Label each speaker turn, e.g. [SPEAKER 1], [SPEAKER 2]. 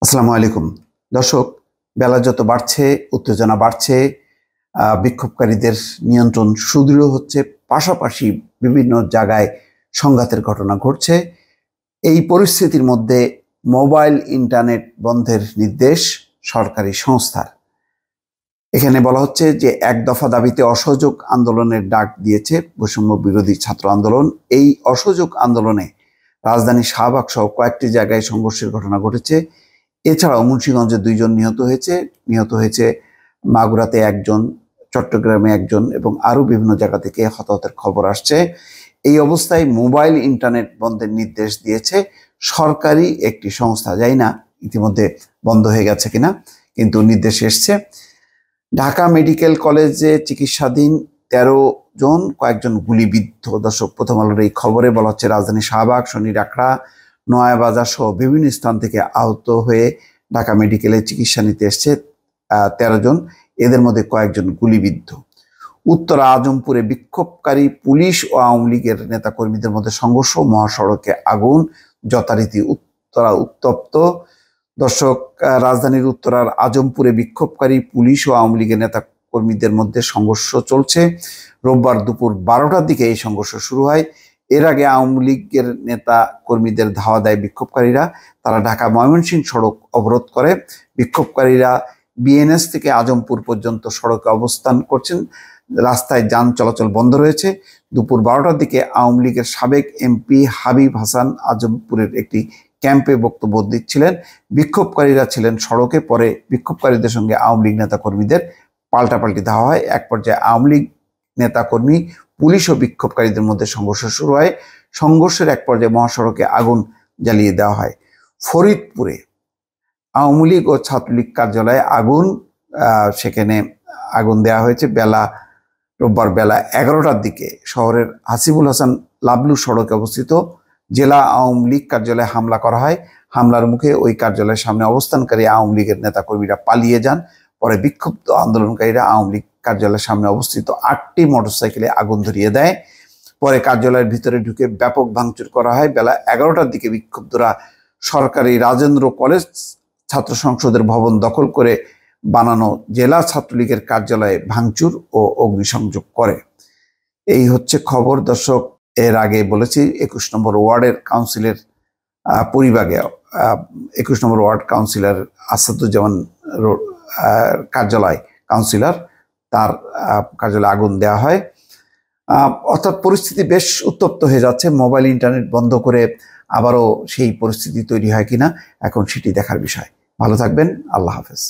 [SPEAKER 1] আসসালামু আলাইকুম দর্শক, বেলা যত বাড়ছে উত্তেজনা বাড়ছে, বিক্ষোভকারীদের নিয়ন্ত্রণ সুদৃঢ় হচ্ছে, পাশাপাশি বিভিন্ন জায়গায় সংঘাতের ঘটনা ঘটছে। এই পরিস্থিতির মধ্যে মোবাইল ইন্টারনেট বন্ধের নির্দেশ সরকারি সংস্থার। এখানে বলা হচ্ছে যে এক দফা দাবিতে অসহযোগ আন্দোলনের ডাক দিয়েছে বৈষম্য বিরোধী ছাত্র আন্দোলন। এই অসহযোগ আন্দোলনে রাজধানী শাহবাগ সহ কয়েকটি জায়গায় সংঘর্ষের ঘটনা ঘটেছে। এছাড়াও মুন্সিগঞ্জে 2 জন নিহত হয়েছে মাগুরাতে একজন, চট্টগ্রামে একজন এবং আরও বিভিন্ন জায়গা থেকে হতাহতের খবর আসছে। এই অবস্থায় মোবাইল ইন্টারনেট বন্ধের নির্দেশ দিয়েছে সরকারি একটি সংস্থা। জানি না ইতিমধ্যে বন্ধ হয়ে গেছে কিনা, কিন্তু নির্দেশ এসছে। ঢাকা মেডিকেল কলেজে চিকিৎসাধীন 13 জন, কয়েকজন গুলিবিদ্ধ। দর্শক, প্রথম আলোর এই খবরে বলা হচ্ছে রাজধানী শাহবাগ, শনিরাখড়া, নয়াবাজার সহ বিভিন্ন স্থান থেকে আহত হয়ে ঢাকা মেডিকেলে চিকিৎসা নিতে এসছে 13 জন, এদের মধ্যে কয়েকজন গুলিবিদ্ধ। উত্তরা আজমপুরে বিক্ষোভকারী পুলিশ ও আওয়ামী লীগের নেতাকর্মীদের মধ্যে সংঘর্ষ, মহাসড়কে আগুন, যথারীতি উত্তরা উত্তপ্ত। দর্শক, রাজধানীর উত্তরার আজমপুরে বিক্ষোভকারী পুলিশ ও আওয়ামী লীগের নেতা কর্মীদের মধ্যে সংঘর্ষ চলছে। রোববার দুপুর 12টার দিকে এই সংঘর্ষ শুরু হয়। এর আগে আওয়ামী লীগের নেতা কর্মীদের ধাওয়া দেয় বিক্ষোভকারীরা। তারা ঢাকা ময়মনসিংহ সড়ক অবরোধ করে। বিক্ষোভকারীরা বিএনএস থেকে আজমপুর পর্যন্ত সড়কে অবস্থান করছেন। রাস্তায় যান চলাচল বন্ধ রয়েছে। দুপুর 12টার দিকে আওয়ামী লীগের সাবেক এমপি হাবিব হাসান আজমপুরের একটি ক্যাম্পে বক্তব্য দিচ্ছিলেন। বিক্ষোভকারীরা ছিলেন সড়কে। পরে বিক্ষোভকারীদের সঙ্গে আওয়ামী লীগ নেতাকর্মীদের পাল্টাপাল্টি ধাওয়া হয়। এক পর্যায়ে আওয়ামী লীগ নেতাকর্মী, পুলিশ ও বিক্ষোভকারীদের মধ্যে সংঘর্ষ শুরু হয়। সংঘর্ষের এক পর্যায়ে মহাসড়কে আগুন জ্বালিয়ে দেওয়া হয়। ফরিদপুরে আওয়ামী লীগ ও ছাত্রলীগ কার্যালয়ে সেখানে আগুন দেওয়া হয়েছে রোববার বেলা 11টার দিকে। শহরের হাসিবুল হাসান লাবলু সড়কে অবস্থিত জেলা আওয়ামী লীগ কার্যালয়ে হামলা করা হয়। হামলার মুখে ওই কার্যালয়ের সামনে অবস্থানকারী আওয়ামী লীগের নেতাকর্মীরা পালিয়ে যান। পরে বিক্ষুব্ধ আন্দোলনকারীরা আওয়ামী লীগ কার্যালয়ের সামনে অবস্থিত 8টি মোটরসাইকেলে আগুন ধরিয়ে দেয়। পরে কার্যালয়ের ভিতরে ঢুকে ব্যাপক ভাঙচুর করা হয়। বেলা 11টার দিকে বিক্ষুব্ধরা সরকারি রাজেন্দ্র কলেজ ছাত্র সংসদের ভবন দখল করে বানানো জেলা ছাত্রলীগের কার্যালয়ে ভাঙচুর ও অগ্নিসংযোগ করে। এই হচ্ছে খবর। দর্শক, এর আগে বলেছি 21 নম্বর ওয়ার্ডের কাউন্সিলের পরিবাগে 21 নম্বর ওয়ার্ড কাউন্সিলর আসাদুজ্জামান কার্যালয় কাউন্সিলর, তার কার্যালয়ে আগুন দেওয়া হয়। অর্থাৎ পরিস্থিতি বেশ উত্তপ্ত হয়ে যাচ্ছে। মোবাইল ইন্টারনেট বন্ধ করে আবারও সেই পরিস্থিতি তৈরি হয় কিনা এখন সেটি দেখার বিষয়। ভালো থাকবেন। আল্লাহ হাফেজ।